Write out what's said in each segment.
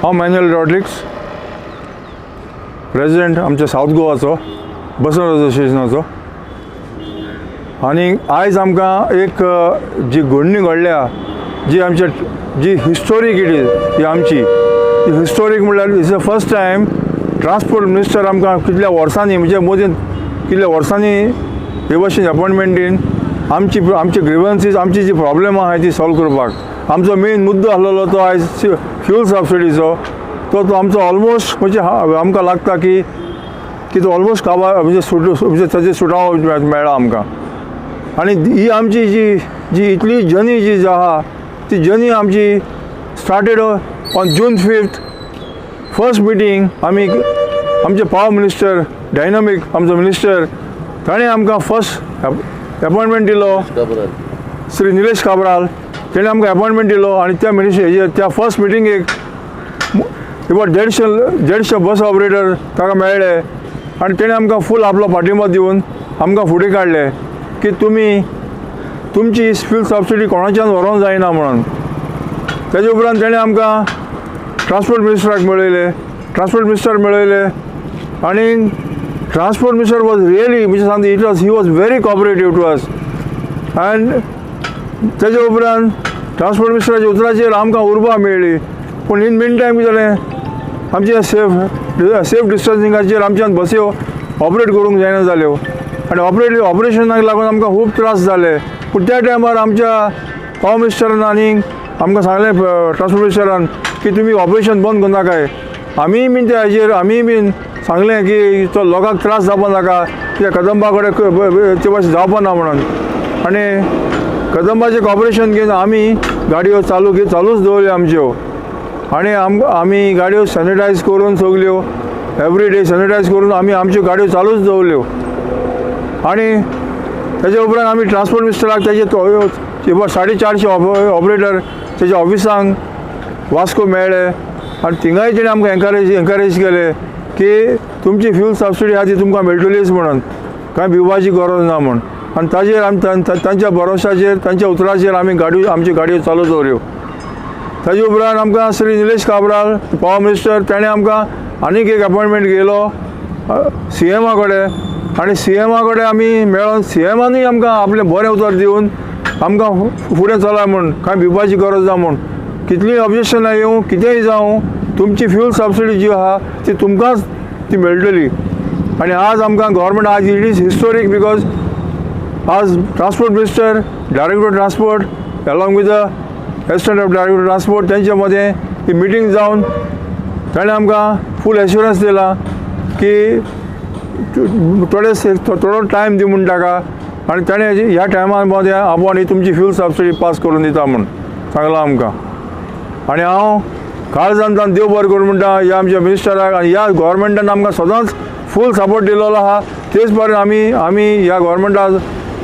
हांव manual Rodrigues, president आमच्या south गोवाचो बस असोसिएशनाचो. आनी आयज आमकां एक जी घडणी घडल्या, जी हिस्टोरीक इट इज, ही आमची हिस्टोरीक म्हणल्यार it's the first time transport minister आमकां कितल्या वर्सांनी, म्हणजे मोदीन कितल्या वर्सांनी हे भाशेन अपॉयंटमेंट दीन आमची ग्रिवन्सीस, आमची जी प्रॉब्लेम आहा ती सॉल्व करपाक. आमचो मेन मुद्दो आसलेलो तो आयज फ्यूल सबसिडीचो. तो आमचो ऑलमोस्ट म्हणजे आमकां लागता की तो ऑलमोस्ट म्हणजे ताजेर सुटावो मेळ्ळा आमकां. आनी ही आमची जी इतली जर्नी जी आहा ती जर्नी आमची started on June 5th. First meeting आमी आमचे पावर मिनिस्टर डायनामीक आमचो मिनिस्टर ताणें आमकां फर्स्ट अपॉयंटमेंट दिलो, श्री निलेश काब्राल ताणें आमकां अपॉयंटमेंट दिलो. आनी त्या मिनिस्टर त्या फर्स्ट मिटिंगेक about 150 बस ऑपरेटर ताका मेळ्ळे. आनी ताणें आमकां फूल आपलो पाठिंबो दिवन आमकां फुडें काडले की तुमची फ्यूल सबसिडी कोणाच्यान व्हरोंक जायना म्हणून. तेजे उपरांत ताणें आमकां ट्रान्सपोर्ट मिनिस्टराक मेळयले. आनी ट्रान्सपोर्ट मिनिस्टर वॉज रियली म्हणजे सांगता ही was very cooperative to us. And तेजे उपरांत ट्रान्सपोर्ट मिनिस्टराच्या उतराचेर आमकां उर्बा मेळ्ळी. पूण इन मीन टायम कितें जालें, आमचे सेफ डिस्टन्सिंगाचेर आमच्यान बस्यो ऑपरेट करूंक जायना जाल्यो. आनी ऑपरेशनाक लागून आमकां खूब त्रास जाले. पूण त्या टायमार आमच्या पावर मिनिस्टरान आनी आमकां सांगलें ट्रान्सपोर्ट मिनिस्टरान की तुमी ऑपरेशन बंद करनाकाय. आमी बीन त्या हाजेर सांगलें की तो लोकांक त्रास जावपा नाका, कित्याक कदंबा कडेन ते भाशेन जावपा ना म्हणून. आनी कदंबाचें कॉपरेशन घेवन आमी गाडयो चालूच दवरल्यो आमच्यो. आनी आमी गाडयो सॅनिटायज करून सगल्यो एवरी डे सॅनिटायज करून आमी आमच्यो गाडयो चालूच दवरल्यो. आनी तेजे उपरांत आमी ट्रान्सपोर्ट मिनिस्टराक तेजे 450 ऑपरेटर तेज्या ऑफिसांक वास्को मेळ्ळे. आनी थिंगाय तेणें आमकां एनकरेज केले की तुमची फ्यूल सबसिडी आहा ती तुमकां मेळटलीच म्हणून, कांय भिवपाची गरज ना म्हूण. आनी ताजेर आमी तांच्या भरोशाचेर तांच्या उतराचेर आमी आमच्यो गाडयो चालू दवरल्यो. ताजे उपरांत आमकां श्री निलेश काब्राल पावर मिनिस्टर ताणें आमकां आनीक एक अपॉयंटमेंट घेयलो CMA कडेन. आनी CMA कडेन आमी मेळोन CMAनूय आमकां आपलें बरें उतर दिवन आमकां फुडें चला म्हूण, कांय भिवपाची गरज ना म्हूण. कितलींय ऑब्जेक्शनां येवं कितेंय जावं तुमची फ्यूल सबसिडी जी आहा ती तुमकांच ती मेळटली. आनी आज आमकां गव्हर्मेंट आज इट इज हिस्टोरीक बिकॉज आज transport minister, director transport along with the assistant of director transport त्यांच्या मध्ये ही मिटींग जावन ताणें आमकां फूल एश्युरन्स दिला की थोडो टायम दी म्हूण ताका. आनी ताणें ह्या टायमा मध्ये आपूण ही तुमची फ्यूल सबसिडी पास करून दिता म्हूण सांगलां आमकां. आनी हांव काळजांतल्यान देव बरें करूं म्हणटा ह्या आमच्या मिनिस्टराक. आनी ह्या गव्हर्मेंटान आमकां सदांच फूल सपोर्ट दिलेलो आहा. तेच बरें आमी ह्या गव्हर्मेंटा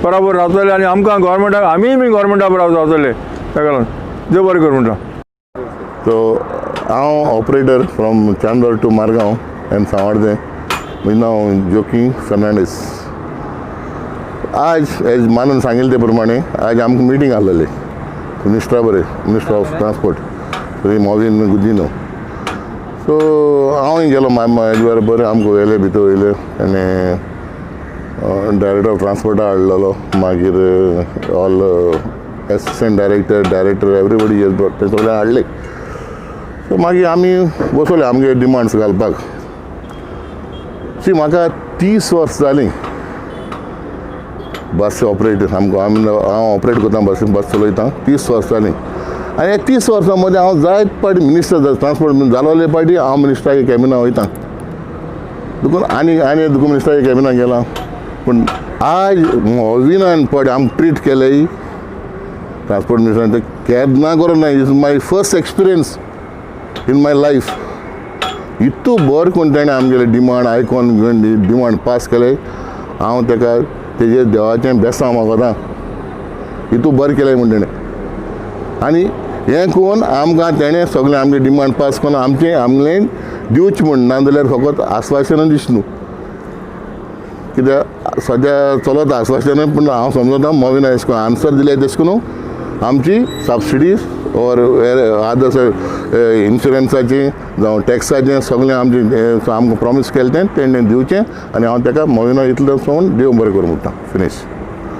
बरोबर रावतले आनी आमकां गव्हर्मेंटाक आमी बी गव्हर्मेंटा बरोबर रावतले. ताका लागून देव बरें करूं म्हणटा. सो हांव operator from Chandor to Margao and Sanvordem. म्हजें नांव जोकी फर्नांडीस. आज एज मानन सांगिल्ले ते प्रमाणे आज आमकां मिटींग आसलेली minister of transport Shri Mauvin Godinho. So हांवूय गेलो हेजे बरें आमकां व्हेले भितर वयले आनी डायरेक्टर ऑफ ट्रान्सपोर्टा हाडलेलो. मागीर ऑल एसिस्टंट डायरेक्टर एवरीबडी ते सगळे हाडले. सो मागीर आमी बसवले आमगे डिमांड्स घालपाक. सी म्हाका 30 वर्सां जालीं बस ऑपरेट हांव ऑपरेट करता बस चलयता 30 वर्सां जालीं. आनी ह्या 30 वर्सां मदीं हांव जायत पाटी मिनिस्टर ट्रान्सपोर्ट जालोले पाटी हांव मिनिस्टराच्या कॅबिना वयता. देखून आनी देखून मिनिस्टराच्या कॅबिना गेला. पूण आज मोविनान पड आमकां ट्रीट केलें ट्रान्सपोर्ट मिनिस्टरान ते केन्ना करूंक ना. Is my first experience in my life. इतू बरें करून ताणें आमगेले डिमांड आयकोन घेवन डिमांड पास केले. हांव ताका तेजेर देवाचें बेसांव मागोता. इतू बरें केलें म्हूण ताणें. आनी हें करून आमकां तेणें सगळें आमगे डिमांड पास करून आमलें दिवचें म्हूण, नाजाल्यार फकत आश्वासनां दिसनू. कित्याक सद्या चलत आश्वासनां. पूण हांव समजता मोविना एश कोन आन्सर दिलें तेश कोन आमची सबसिडी और आदर्श इन्शुरन्साचें जावं टॅक्साचें सगळें आमचें आमकां प्रॉमीस केलें तें तेणें दिवचें आनी हांव ताका म्हयनो इतलो पासून देव बरें करूं म्हणटा फिनिश.